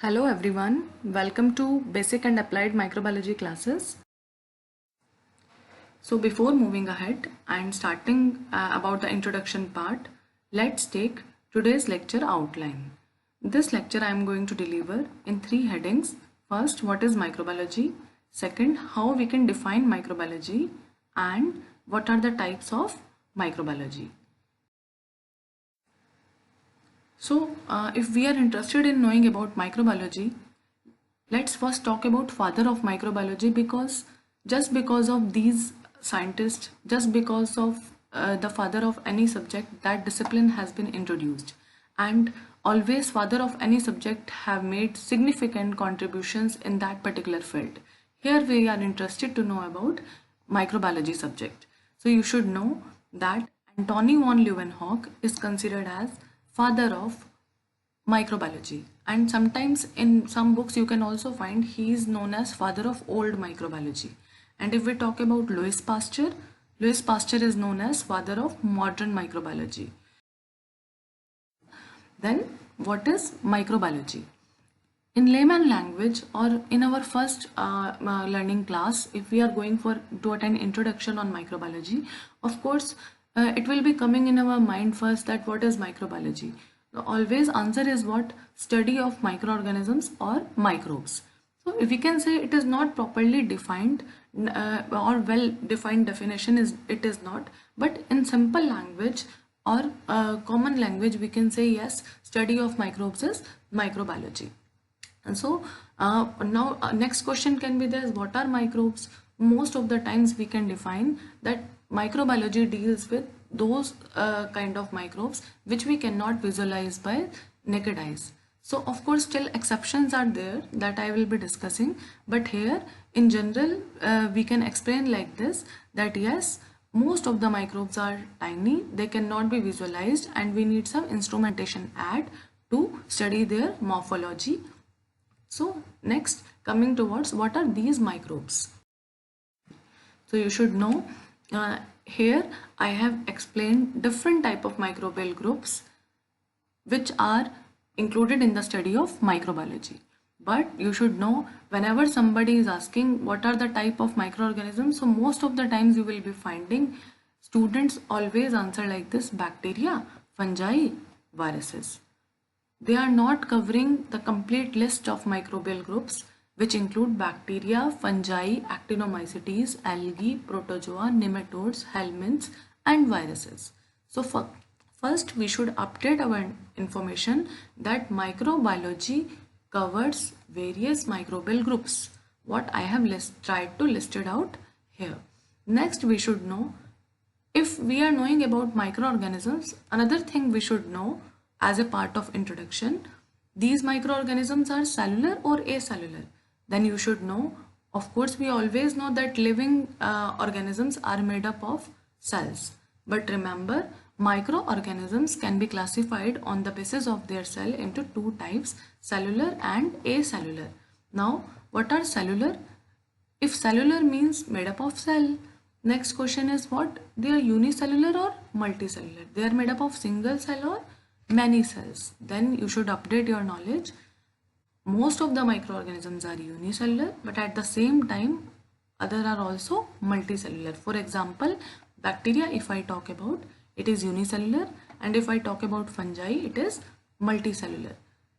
Hello everyone, welcome to Basic and Applied Microbiology classes. So before moving ahead and starting about the introduction part, let's take today's lecture outline. This lecture I am going to deliver in three headings. First, what is microbiology? Second, how we can define microbiology, and what are the types of microbiology. So, if we are interested in knowing about microbiology, let's first talk about father of microbiology, because just because of these scientists, just because of the father of any subject, that discipline has been introduced, and always father of any subject have made significant contributions in that particular field. Here we are interested to know about microbiology subject. So you should know that Antony von Leeuwenhoek is considered as father of microbiology, and sometimes in some books you can also find he is known as father of old microbiology. And if we talk about Louis Pasteur is known as father of modern microbiology. Then what is microbiology? In layman language, or in our first learning class, if we are going to attend introduction on microbiology, of course it will be coming in our mind first that what is microbiology. The always answer is what? Study of microorganisms or microbes. So if we can say it is not properly defined, or well defined definition is it is not, but in simple language or common language we can say yes, study of microbes is microbiology. And so now next question can be this: what are microbes? Most of the times we can define that microbiology deals with those kind of microbes which we cannot visualize by naked eyes. So of course still exceptions are there that I will be discussing, but here in general we can explain like this, that yes, most of the microbes are tiny, they cannot be visualized, and we need some instrumentation add to study their morphology. So next, coming towards what are these microbes? So you should know, here I have explained different type of microbial groups which are included in the study of microbiology. But you should know, whenever somebody is asking what are the type of microorganisms, so most of the times you will be finding students always answer like this: bacteria, fungi, viruses. They are not covering the complete list of microbial groups, which include bacteria, fungi, actinomycetes, algae, protozoa, nematodes, helminths, and viruses. So first we should update our information that microbiology covers various microbial groups, what I have tried to list it out here. Next we should know, if we are knowing about microorganisms, another thing we should know as a part of introduction, these microorganisms are cellular or acellular. Then you should know, of course we always know that living organisms are made up of cells, but remember, microorganisms can be classified on the basis of their cell into two types, cellular and acellular. Now what are cellular? If cellular means made up of cell, next question is what? They are unicellular or multicellular. They are made up of single cell or many cells. Then you should update your knowledge. Most of the microorganisms are unicellular, but at the same time other are also multicellular. For example, bacteria, if I talk about, it is unicellular, and if I talk about fungi, it is multicellular.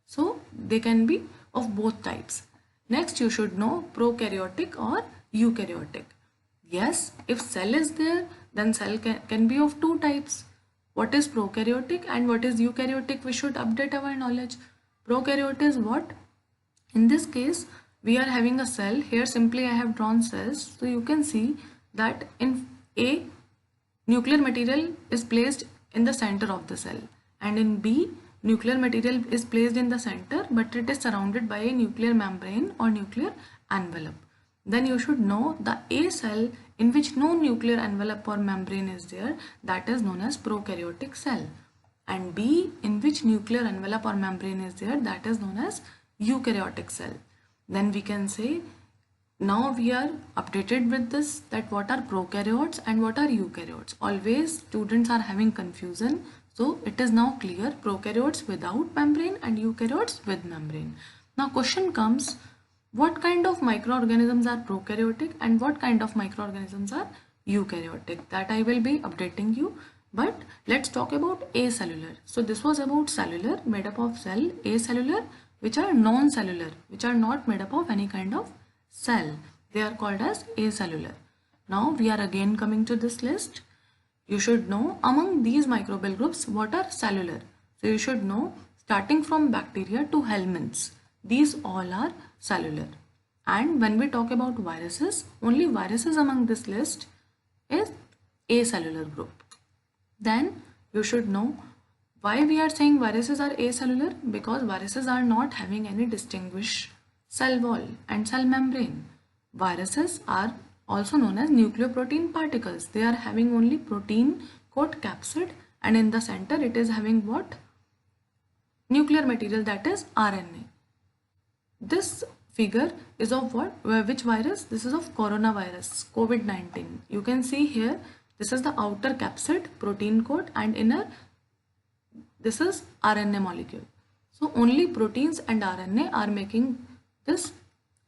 So they can be of both types. Next you should know prokaryotic or eukaryotic. Yes, if cell is there, then cell can be of two types. What is prokaryotic and what is eukaryotic? We should update our knowledge. Prokaryote is what? In this case, we are having a cell. Here simply I have drawn cells. So you can see that in A, nuclear material is placed in the center of the cell, and in B, nuclear material is placed in the center, but it is surrounded by a nuclear membrane or nuclear envelope. Then you should know the A cell in which no nuclear envelope or membrane is there, that is known as prokaryotic cell, and B in which nuclear envelope or membrane is there, that is known as eukaryotic cell. Then we can say, now we are updated with this, that what are prokaryotes and what are eukaryotes. Always students are having confusion, so it is now clear: prokaryotes without membrane and eukaryotes with membrane. Now question comes, what kind of microorganisms are prokaryotic and what kind of microorganisms are eukaryotic? That I will be updating you. But let's talk about acellular. So this was about cellular, made up of cell, acellular, which are non-cellular, which are not made up of any kind of cell. They are called as acellular. Now we are again coming to this list. You should know among these microbial groups what are cellular. So you should know starting from bacteria to helminths. These all are cellular. And when we talk about viruses, only viruses among this list is acellular group. Then you should know why we are saying viruses are acellular, because viruses are not having any distinguished cell wall and cell membrane. Viruses are also known as nucleoprotein particles. They are having only protein coat capsid, and in the center it is having what? Nuclear material, that is RNA. This figure is of what? Which virus? This is of coronavirus, COVID-19. You can see here, this is the outer capsid, protein coat, and inner, this is RNA molecule. So only proteins and RNA are making this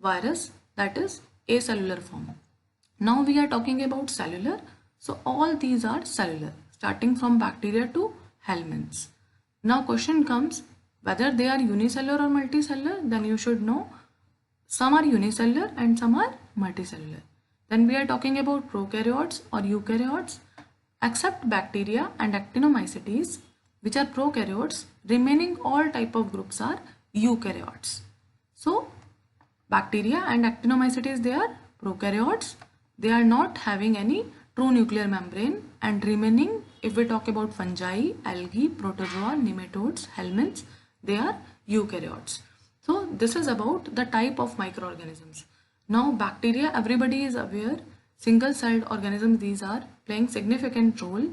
virus, that is acellular form. Now we are talking about cellular. So all these are cellular, starting from bacteria to helminths. Now question comes, whether they are unicellular or multicellular, then you should know some are unicellular and some are multicellular. Then we are talking about prokaryotes or eukaryotes. Except bacteria and actinomycetes, which are prokaryotes, remaining all type of groups are eukaryotes. So bacteria and actinomycetes, they are prokaryotes. They are not having any true nuclear membrane, and remaining, if we talk about fungi, algae, protozoa, nematodes, helminths, they are eukaryotes. So this is about the type of microorganisms. Now bacteria, everybody is aware, single-celled organisms, these are playing significant role.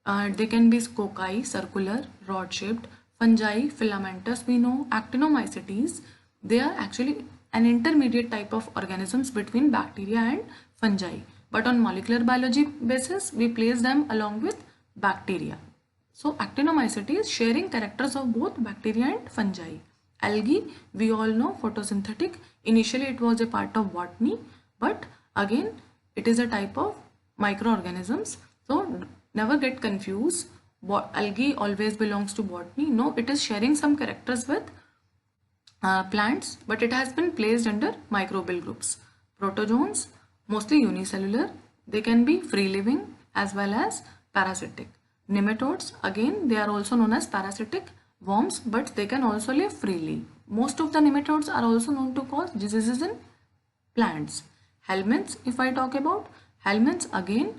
They can be cocci, circular, rod-shaped, fungi, filamentous, we know, actinomycetes. They are actually an intermediate type of organisms between bacteria and fungi. But on molecular biology basis, we place them along with bacteria. So actinomycetes sharing characters of both bacteria and fungi. Algae, we all know, photosynthetic. Initially it was a part of botany, but again it is a type of microorganisms. So never get confused. Algae always belongs to botany. No, it is sharing some characters with plants, but it has been placed under microbial groups. Protozoans, mostly unicellular. They can be free living as well as parasitic. Nematodes, again they are also known as parasitic worms, but they can also live freely. Most of the nematodes are also known to cause diseases in plants. Helminths, if I talk about helminths, again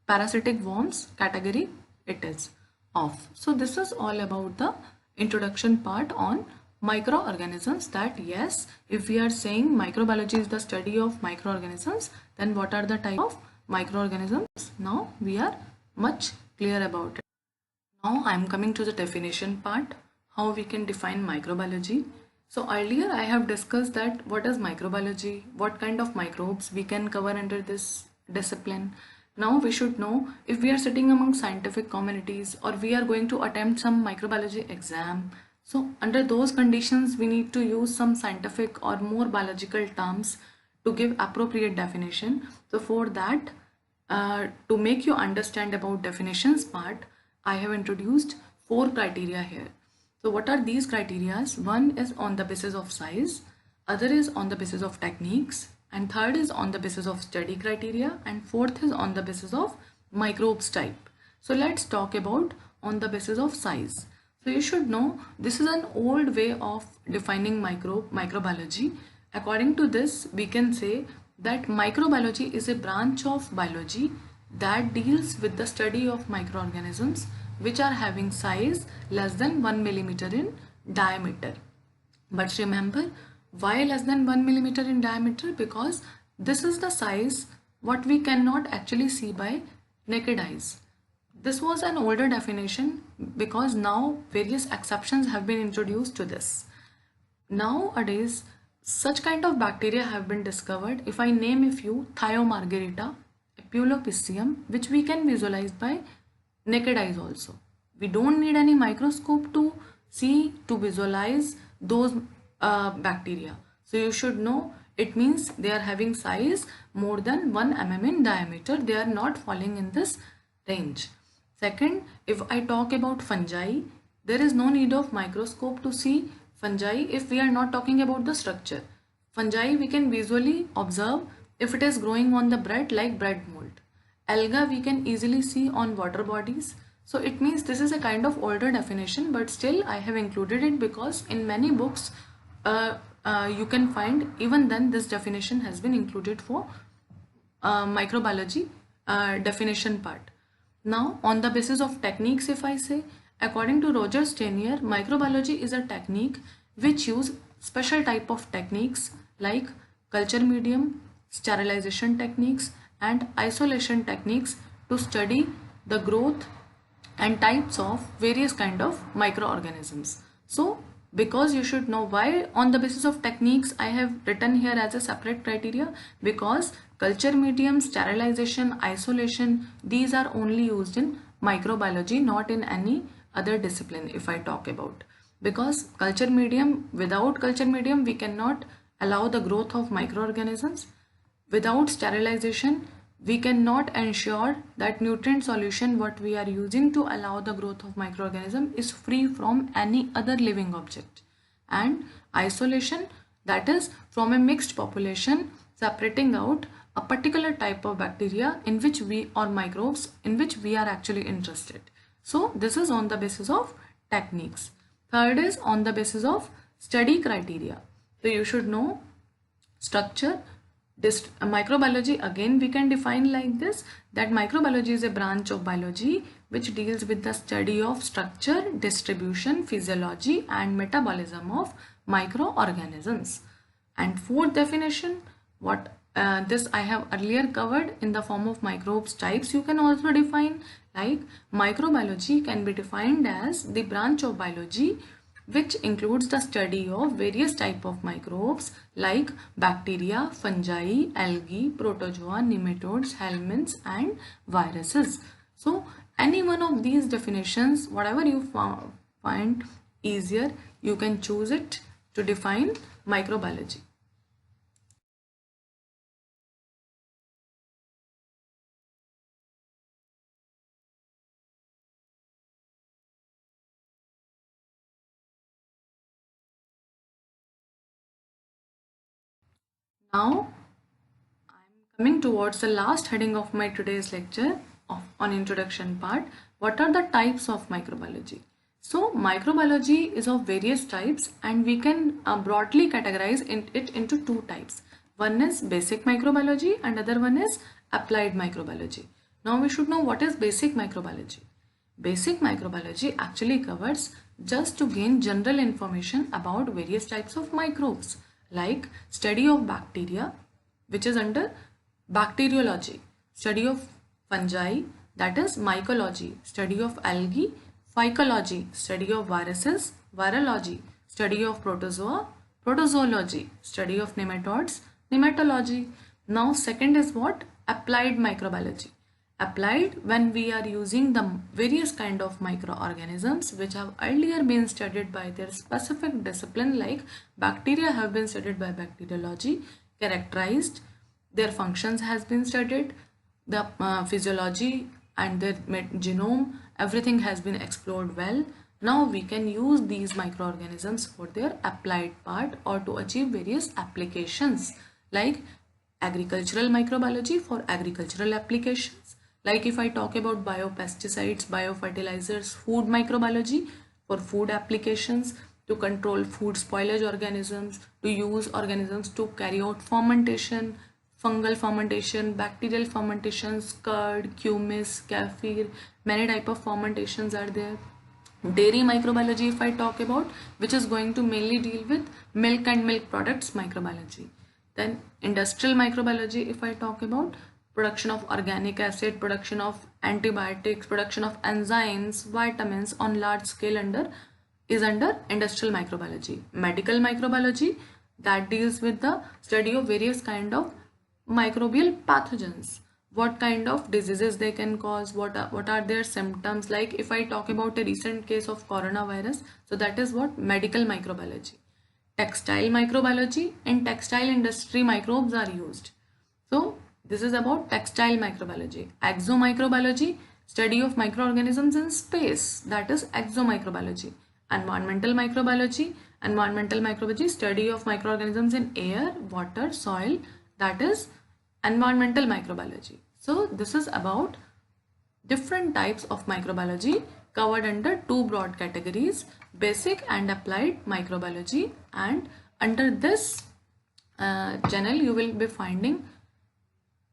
parasitic worms category it is of. So this is all about the introduction part on microorganisms, that yes, if we are saying microbiology is the study of microorganisms, then what are the type of microorganisms? Now we are much clear about it. Now I am coming to the definition part, how we can define microbiology. So earlier I have discussed that what is microbiology, what kind of microbes we can cover under this discipline. Now we should know, if we are sitting among scientific communities or we are going to attempt some microbiology exam, so under those conditions we need to use some scientific or more biological terms to give appropriate definition. So for that, to make you understand about definitions part, I have introduced 4 criteria here. So what are these criteria? One is on the basis of size, other is on the basis of techniques, and third is on the basis of study criteria, and fourth is on the basis of microbes type. So let's talk about on the basis of size. So you should know this is an old way of defining microbiology. According to this, we can say that microbiology is a branch of biology that deals with the study of microorganisms which are having size less than 1 millimeter in diameter. But remember, why less than 1 millimeter in diameter? Because this is the size what we cannot actually see by naked eyes. This was an older definition because now various exceptions have been introduced to this. Nowadays, such kind of bacteria have been discovered. If I name a few, Thiomargarita, Epulopiscium, which we can visualize by naked eyes also. We don't need any microscope to see, to visualize those bacteria. So you should know it means they are having size more than 1 mm in diameter. They are not falling in this range. Second, if I talk about fungi, there is no need of microscope to see fungi if we are not talking about the structure. Fungi we can visually observe if it is growing on the bread like bread mold. Alga we can easily see on water bodies. So it means this is a kind of older definition, but still I have included it because in many books you can find even then this definition has been included for microbiology definition part. Now, on the basis of techniques, if I say, according to Roger Stanier, microbiology is a technique which use special type of techniques like culture medium, sterilization techniques, and isolation techniques to study the growth and types of various kind of microorganisms. So because you should know why on the basis of techniques I have written here as a separate criteria, because culture medium, sterilization, isolation, these are only used in microbiology, not in any other discipline if I talk about. Because culture medium, without culture medium we cannot allow the growth of microorganisms. Without sterilization, we cannot ensure that nutrient solution what we are using to allow the growth of microorganism is free from any other living object. And isolation, that is from a mixed population, separating out a particular type of bacteria in which we or microbes in which we are actually interested. So this is on the basis of techniques. Third is on the basis of study criteria. So you should know structure. Microbiology, again we can define like this, that microbiology is a branch of biology which deals with the study of structure, distribution, physiology and metabolism of microorganisms. And fourth definition, what this I have earlier covered in the form of microbes types, you can also define like microbiology can be defined as the branch of biology which includes the study of various type of microbes like bacteria, fungi, algae, protozoa, nematodes, helminths and viruses. So any one of these definitions, whatever you find easier, you can choose it to define microbiology. Now I'm coming towards the last heading of my today's lecture on introduction part. What are the types of microbiology? So microbiology is of various types and we can broadly categorize it into two types. One is basic microbiology and other one is applied microbiology. Now we should know what is basic microbiology. Basic microbiology actually covers just to gain general information about various types of microbes like study of bacteria, which is under bacteriology, study of fungi, that is mycology, study of algae, phycology, study of viruses, virology, study of protozoa, protozoology, study of nematodes, nematology. Now second is what? Applied microbiology. Applied when we are using the various kind of microorganisms which have earlier been studied by their specific discipline, like bacteria have been studied by bacteriology, characterized, their functions has been studied, the physiology and their genome, everything has been explored well. Now we can use these microorganisms for their applied part or to achieve various applications, like agricultural microbiology for agricultural applications. Like if I talk about biopesticides, biofertilizers, food microbiology for food applications, to control food spoilage organisms, to use organisms to carry out fermentation, fungal fermentation, bacterial fermentations, curd, kumis, kefir, many type of fermentations are there. Dairy microbiology if I talk about, which is going to mainly deal with milk and milk products microbiology. Then industrial microbiology if I talk about, production of organic acid, production of antibiotics, production of enzymes, vitamins on large scale is under industrial microbiology. Medical microbiology, that deals with the study of various kind of microbial pathogens, what kind of diseases they can cause, what are their symptoms. Like if I talk about a recent case of coronavirus, so that is what medical microbiology. textile microbiology. In textile industry, microbes are used. So this is about textile microbiology. Exomicrobiology, study of microorganisms in space, that is exomicrobiology. Environmental microbiology, study of microorganisms in air, water, soil, that is environmental microbiology. So this is about different types of microbiology covered under two broad categories, basic and applied microbiology, and under this channel you will be finding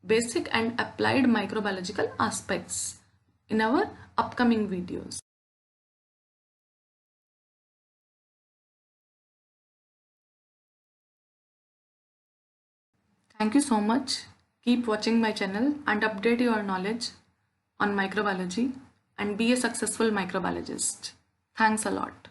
basic and applied microbiological aspects in our upcoming videos. Thank you so much. Keep watching my channel and update your knowledge on microbiology and be a successful microbiologist. Thanks a lot.